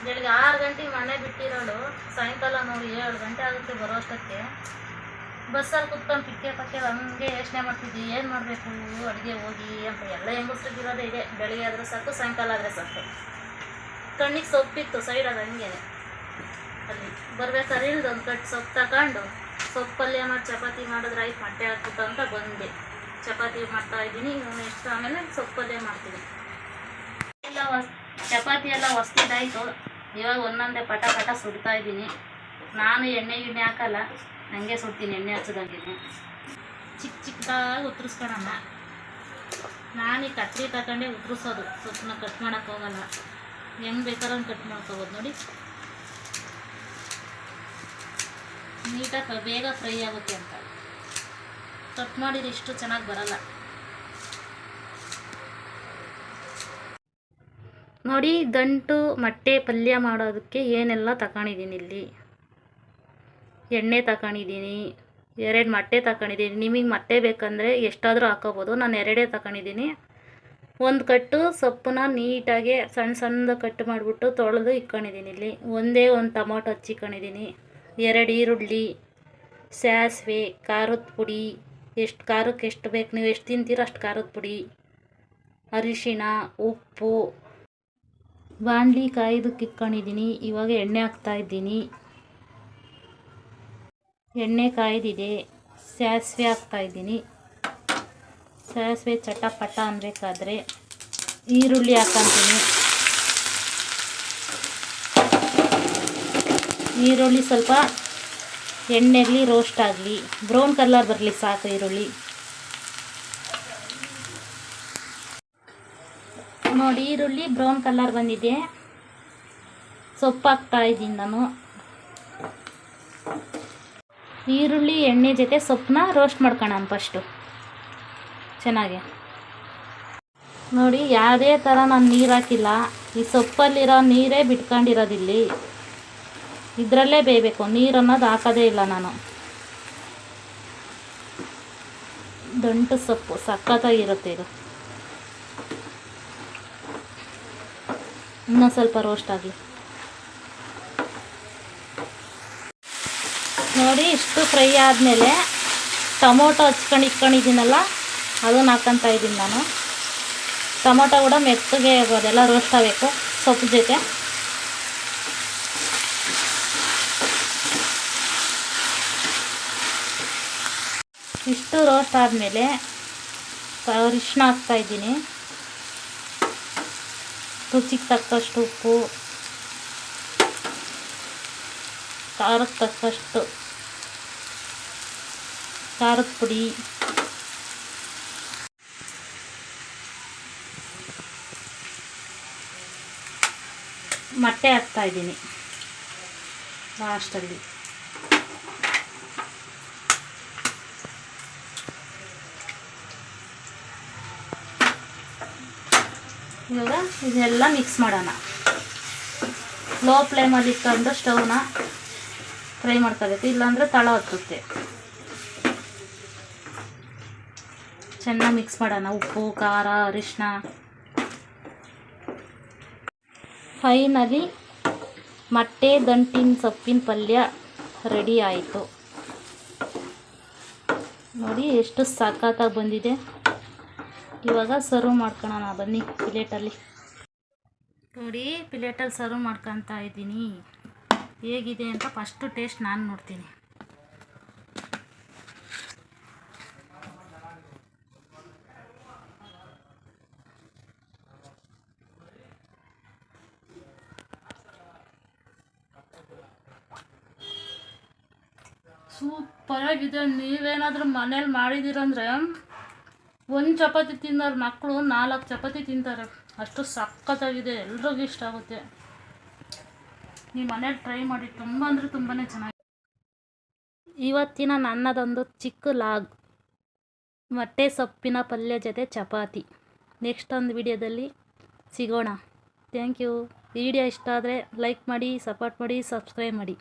ಬೆಳಿಗ್ಗೆ 6 ಗಂಟೆಗೆ ಮನೆ ಬಿಟ್ಟಿರೋಳು ಸಾಯಂಕಾಲ ನೋಡಿ 7 ಗಂಟೆ ಆಗುತ್ತೆ ಬರೋ ಅಷ್ಟಕ್ಕೆ. ಬಸ್ಸಲ್ಲಿ ಕುತ್ಕೊಂಡು ಪಿಕ್ಕೆ ಪಕ್ಕೆ ಹಂಗೆ ಯೋಚನೆ ಮಾಡ್ತಿದ್ವಿ, ಏನು ಮಾಡಬೇಕು ಅಡುಗೆ ಹೋಗಿ ಅಂತ. ಎಲ್ಲ ಹೆಂಗಸ್ರಿಗಿರೋದೇ ಇದೆ, ಬೆಳಿಗ್ಗೆ ಆದರೆ ಸಾಕು, ಸಾಯಂಕಾಲ ಆದರೆ ಸಾಕು. ಕಣ್ಣಿಗೆ ಸೊಪ್ಪಿತ್ತು ಸೈಡಾಗ ಹಂಗೆ ಅಲ್ಲಿ ಬರ್ಬೇಕಾದ್ರೆ ಇಳ್ದು ಒಂದು ಕಟ್ಟು ಸೊಪ್ಪು ತಗೊಂಡು ಸೊಪ್ಪು ಪಲ್ಯ ಮಾಡಿ ಚಪಾತಿ ಮಾಡಿದ್ರೆ ಆಯ್ತು, ಮೊಟ್ಟೆ ಹಾಕ್ಬಿಟ್ಟು ಅಂತ ಬಂದೆ. ಚಪಾತಿ ಮಾಡ್ತಾಯಿದ್ದೀನಿ, ನೆಕ್ಸ್ಟ್ ಆಮೇಲೆ ಸೊಪ್ಪು ಪಲ್ಯ ಮಾಡ್ತೀನಿ. ಎಲ್ಲ ಚಪಾತಿ ಎಲ್ಲ ಹೊಸ್ತಿದ್ದಾಯಿತು. ಇವಾಗ ಒಂದೊಂದೇ ಪಟ ಪಟ ಸುಡ್ತಾಯಿದ್ದೀನಿ. ನಾನು ಎಣ್ಣೆ ಗಿಣ್ಣೆ ಹಾಕಲ್ಲ, ಹಂಗೆ ಸುಡ್ತೀನಿ, ಎಣ್ಣೆ ಹಚ್ಚೋದಾಗಿದ್ದೀನಿ. ಚಿಕ್ಕ ಚಿಕ್ಕದಾಗಿ ಉತ್ತರಿಸ್ಕೊಳ್ಳೋಣ. ನಾನು ಈ ಕತ್ರಿ ತಗೊಂಡೇ ಉತ್ತರಿಸೋದು, ಸೊಪ್ಪನ್ನ ಕಟ್ ಮಾಡೋಕ್ಕೆ ಹೋಗಲ್ಲ. ಹೆಂಗೆ ಬೇಕಾದ್ರೆ ಕಟ್ ಮಾಡ್ಕೋಬೋದು ನೋಡಿ. ನೀಟಾಗಿ ಬೇಗ ಫ್ರೈ ಆಗುತ್ತೆ ಅಂತ. ಕಟ್ ಮಾಡಿದ್ರೆ ಇಷ್ಟು ಚೆನ್ನಾಗಿ ಬರಲ್ಲ ನೋಡಿ. ಗಂಟು ಮೊಟ್ಟೆ ಪಲ್ಯ ಮಾಡೋದಕ್ಕೆ ಏನೆಲ್ಲ ತಗೊಂಡಿದ್ದೀನಿ. ಇಲ್ಲಿ ಎಣ್ಣೆ ತಗೊಂಡಿದ್ದೀನಿ, 2 ಮೊಟ್ಟೆ ತಗೊಂಡಿದ್ದೀನಿ. ನಿಮಗೆ ಮೊಟ್ಟೆ ಬೇಕಂದರೆ ಎಷ್ಟಾದರೂ ಹಾಕೋಬೋದು, ನಾನು 2 ತಗೊಂಡಿದ್ದೀನಿ. ಒಂದು ಕಟ್ಟು ಸೊಪ್ಪನ್ನ ನೀಟಾಗಿ ಸಣ್ಣ ಸಣ್ಣದಾಗಿ ಕಟ್ ಮಾಡಿಬಿಟ್ಟು ತೊಳೆದು ಇಟ್ಕೊಂಡಿದ್ದೀನಿ. ಇಲ್ಲಿ ಒಂದೇ ಒಂದು ಟೊಮೊಟೊ ಹಚ್ಚಿಕೊಂಡಿದ್ದೀನಿ, 2 ಈರುಳ್ಳಿ, ಸಾಸಿವೆ, ಖಾರದ ಪುಡಿ, ಎಷ್ಟು ಖಾರಕ್ಕೆ ಎಷ್ಟು ಬೇಕು, ನೀವು ಎಷ್ಟು ತಿಂತೀರೋ ಅಷ್ಟು ಖಾರದ ಪುಡಿ, ಅರಿಶಿಣ, ಉಪ್ಪು, ಬಾಣಲಿ ಕಾಯ್ದಕ್ಕೆ ಇಟ್ಕೊಂಡಿದ್ದೀನಿ. ಇವಾಗ ಎಣ್ಣೆ ಹಾಕ್ತಾಯಿದ್ದೀನಿ. ಎಣ್ಣೆ ಕಾಯ್ದಿದೆ, ಸಾಸಿವೆ ಹಾಕ್ತಾಯಿದ್ದೀನಿ. ಸಾಸಿವೆ ಚಟಪಟ ಅನ್ಬೇಕಾದ್ರೆ ಈರುಳ್ಳಿ ಹಾಕ್ಕೊತೀನಿ. ಈರುಳ್ಳಿ ಸ್ವಲ್ಪ ಎಣ್ಣೆಯಲ್ಲಿ ರೋಸ್ಟ್ ಆಗಲಿ, ಬ್ರೌನ್ ಕಲರ್ ಬರಲಿ ಸಾಕು ಈರುಳ್ಳಿ. ನೋಡಿ ಈರುಳ್ಳಿ ಬ್ರೌನ್ ಕಲರ್ ಬಂದಿದೆ. ಸೊಪ್ಪು ಹಾಕ್ತಾಯಿದ್ದೀನಿ ನಾನು. ಈರುಳ್ಳಿ ಎಣ್ಣೆ ಜೊತೆ ಸೊಪ್ಪನ್ನ ರೋಸ್ಟ್ ಮಾಡ್ಕೊಳ್ಳೋಣ ಫಸ್ಟು ಚೆನ್ನಾಗಿ. ನೋಡಿ ಯಾವುದೇ ಥರ ನಾನು ನೀರು ಹಾಕಿಲ್ಲ, ಈ ಸೊಪ್ಪಲ್ಲಿರೋ ನೀರೇ ಬಿಟ್ಕೊಂಡಿರೋದಿಲ್ಲಿ, ಇದರಲ್ಲೇ ಬೇಯಬೇಕು. ನೀರು ಅನ್ನೋದು ಹಾಕೋದೇ ಇಲ್ಲ ನಾನು. ದಂಟು ಸೊಪ್ಪು ಸಖತ್ತಾಗಿರುತ್ತೆ ಇದು. ಇನ್ನೂ ಸ್ವಲ್ಪ ರೋಸ್ಟ್ ಆಗಲಿ ನೋಡಿ. ಇಷ್ಟು ಫ್ರೈ ಆದಮೇಲೆ ಟೊಮೊಟೊ ಇಟ್ಕೊಂಡಿದ್ದೀನಲ್ಲ ಅದನ್ನು ಹಾಕ್ಕೊತಾ ಇದ್ದೀನಿ ನಾನು. ಟೊಮೊಟೊ ಕೂಡ ಮೆತ್ತಗೆ ಅದೆಲ್ಲ ರೋಸ್ಟ್ ಆಗಬೇಕು ಸೊಪ್ಪು ಜೊತೆ. ಇಷ್ಟು ರೋಸ್ಟ್ ಆದಮೇಲೆ ಅರಿಶಿನ ಹಾಕ್ತಾಯಿದ್ದೀನಿ, ರುಚಿಗೆ ತಕ್ಕಷ್ಟು ಉಪ್ಪು, ಖಾರಕ್ಕೆ ತಕ್ಕಷ್ಟು ಖಾರದ ಪುಡಿ, ಮೊಟ್ಟೆ ಹಾಕ್ತಾಯಿದ್ದೀನಿ ಲಾಸ್ಟಲ್ಲಿ. ಇವಾಗ ಇದೆಲ್ಲ ಮಿಕ್ಸ್ ಮಾಡೋಣ. ಲೋ ಫ್ಲೇಮಲ್ಲಿ ಇಟ್ಕೊಂಡು ಸ್ಟವ್ನ ಫ್ರೈ ಮಾಡ್ಕೋಬೇಕು, ಇಲ್ಲಾಂದರೆ ತಳ ಹತ್ತುತ್ತೆ. ಚೆನ್ನಾಗಿ ಮಿಕ್ಸ್ ಮಾಡೋಣ. ಉಪ್ಪು, ಖಾರ, ಅರಿಶಿನ. ಫೈನಲಿ ಮೊಟ್ಟೆ ದಂಟಿನ ಸೊಪ್ಪಿನ ಪಲ್ಯ ರೆಡಿ ಆಯಿತು. ನೋಡಿ ಎಷ್ಟು ಸಖತ್ತಾಗಿ ಬಂದಿದೆ. ಇವಾಗ ಸರ್ವ್ ಮಾಡ್ಕೊಳ್ಳೋಣ ಬನ್ನಿ ಪ್ಲೇಟಲ್ಲಿ. ನೋಡಿ ಪ್ಲೇಟಲ್ಲಿ ಸರ್ವ್ ಮಾಡ್ಕೊತಾ ಇದ್ದೀನಿ. ಹೇಗಿದೆ ಅಂತ ಫಸ್ಟು ಟೇಸ್ಟ್ ನಾನು ನೋಡ್ತೀನಿ. ಸೂಪರಾಗಿದೆ. ನೀವೇನಾದರೂ ಮನೇಲಿ ಮಾಡಿದ್ದೀರಂದರೆ ಒಂದು ಚಪಾತಿ ತಿನ್ನೋರು ಮಕ್ಕಳು 4 ಚಪಾತಿ ತಿಂತಾರೆ, ಅಷ್ಟು ಸಖತ್ತಾಗಿದೆ. ಎಲ್ರಿಗೂ ಇಷ್ಟ ಆಗುತ್ತೆ. ನೀವು ಮನೇಲಿ ಟ್ರೈ ಮಾಡಿ, ತುಂಬ ಅಂದರೆ ತುಂಬಾ ಚೆನ್ನಾಗಿದೆ. ಇವತ್ತಿನ ನನ್ನದೊಂದು ಚಿಕ್ಕ ಲಾಗ್, ಮೊಟ್ಟೆ ಸೊಪ್ಪಿನ ಪಲ್ಯ ಜೊತೆ ಚಪಾತಿ. ನೆಕ್ಸ್ಟ್ ಒಂದು ವಿಡಿಯೋದಲ್ಲಿ ಸಿಗೋಣ. Thank you. ವಿಡಿಯೋ ಇಷ್ಟ ಆದರೆ ಲೈಕ್ ಮಾಡಿ, ಸಪೋರ್ಟ್ ಮಾಡಿ, ಸಬ್ಸ್ಕ್ರೈಬ್ ಮಾಡಿ.